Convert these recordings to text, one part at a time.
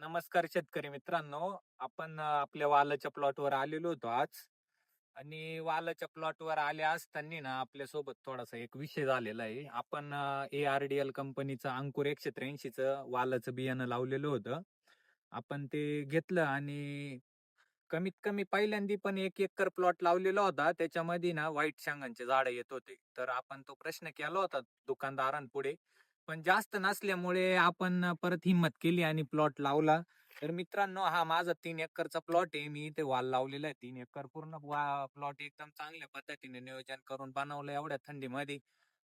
नमस्कार शेतकरी मित्रांनो. आपण आपल्या वालाच्या प्लॉटवर आलेलो होतो आज आणि वालाच्या प्लॉटवर आले असताना ना आपल्यासोबत थोडासा एक विषय झालेला आहे. आपण ARDL कंपनीचं अंकुर 183चं वालाचं बियाणं लावलेलं होतं. आपण ते घेतलं आणि कमीत कमी पहिल्यांदा पण 1 एकर प्लॉट लावलेला होता. त्याच्यामध्ये ना व्हाईट शेंगांचे झाडं येत होते. तर आपण तो प्रश्न केला होता दुकानदारांपुढे. पण जास्त नसल्यामुळे आपण परत हिंमत केली आणि प्लॉट लावला. तर मित्रांनो, हा माझा 3 एकरचा प्लॉट आहे. मी इथे वाल लावलेला आहे. 3 एकर पूर्ण प्लॉट एकदम चांगल्या पद्धतीने नियोजन करून बनवलं एवढ्या थंडीमध्ये.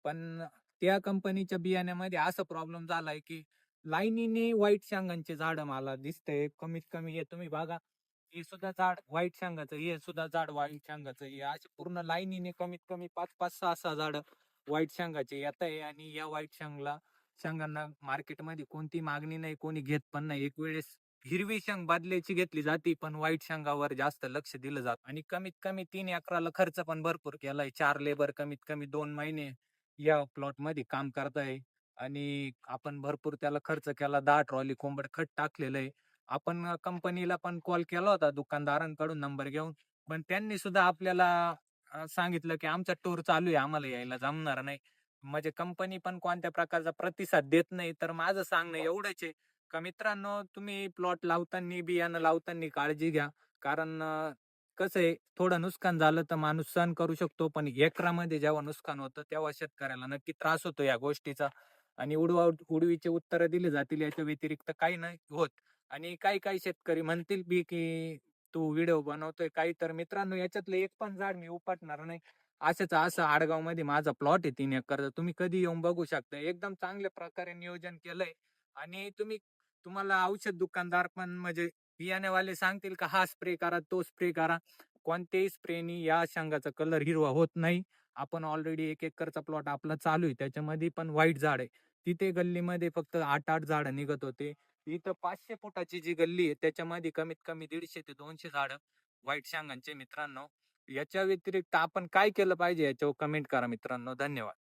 पण त्या कंपनीच्या बियाण्यामध्ये असा प्रॉब्लेम झालाय, की लाईनीने व्हाईट शेंगांचे झाडं मला दिसतंय. कमीत कमी हे तुम्ही बघा, हे सुद्धा झाड व्हाईट शेंगाचं, हे सुद्धा झाड व्हाईट शेंगाचं. हे असे पूर्ण लाईनीने कमीत कमी 5-5, 6-6 झाडं व्हाईट शेंगाचे येत आहे आणि या व्हाईट शेंगांना मार्केटमध्ये कोणती मागणी नाही, कोणी घेत पण नाही. एक वेळेस हिरवी शेंग बदल्याची घेतली जाते, पण व्हाईट शेंगावर जास्त लक्ष दिलं जातं आणि कमीत कमी 3 एकराला खर्च पण भरपूर केलाय. 4 लेबर कमीत कमी 2 महिने या प्लॉटमध्ये काम करताय आणि आपण भरपूर त्याला खर्च केला. 10 ट्रॉली कोंबड खत टाकलेलं आहे. आपण कंपनीला पण कॉल केला होता दुकानदारांकडून नंबर घेऊन. पण त्यांनी सुद्धा आपल्याला सांगितलं, की आमचा टूर चालू आहे, आम्हाला यायला जमणार नाही. म्हणजे कंपनी पण कोणत्या प्रकारचा प्रतिसाद देत नाही. तर माझं सांगणं एवढंच आहे, का मित्रांनो तुम्ही प्लॉट लावताना, बियाणं लावताना काळजी घ्या. कारण कसं आहे, थोडं नुकसान झालं तर माणूस सहन करू शकतो. पण एकरामध्ये जेव्हा नुकसान होतं, तेव्हा शेतकऱ्याला नक्की त्रास होतो या गोष्टीचा. आणि उडवीचे उत्तरं दिली जातील याच्या व्यतिरिक्त काही नाही होत. आणि काही शेतकरी म्हणतील बी, की तू व्हिडिओ बनवतोय काही. तर मित्रांनो, याच्यातलं एक पण झाड मी उपटणार नाही. असं आडगावमध्ये माझा प्लॉट आहे 3 एकरचा. तुम्ही कधी येऊन बघू शकता. एकदम चांगल्या प्रकारे नियोजन केलंय आणि तुम्हाला औषध दुकानदार पण म्हणजे बियाणेवाले सांगतील का हा स्प्रे करा, तो स्प्रे करा. कोणत्याही स्प्रेनी या शेंगाचा कलर हिरवा होत नाही. आपण ऑलरेडी 1 एकरचा प्लॉट आपला चालू आहे. त्याच्यामध्ये पण व्हाईट झाड आहे. तिथे गल्लीमध्ये फक्त 8-8 झाडं निघत होते. इथं 500 फुटाची जी गल्ली आहे त्याच्यामध्ये कमीत कमी 150 ते 200 झाडं व्हाईट शेंगांचे मित्रांनो. याच्या व्यतिरिक्त आपण काय केलं पाहिजे याच्यावर कमेंट करा मित्रांनो. धन्यवाद.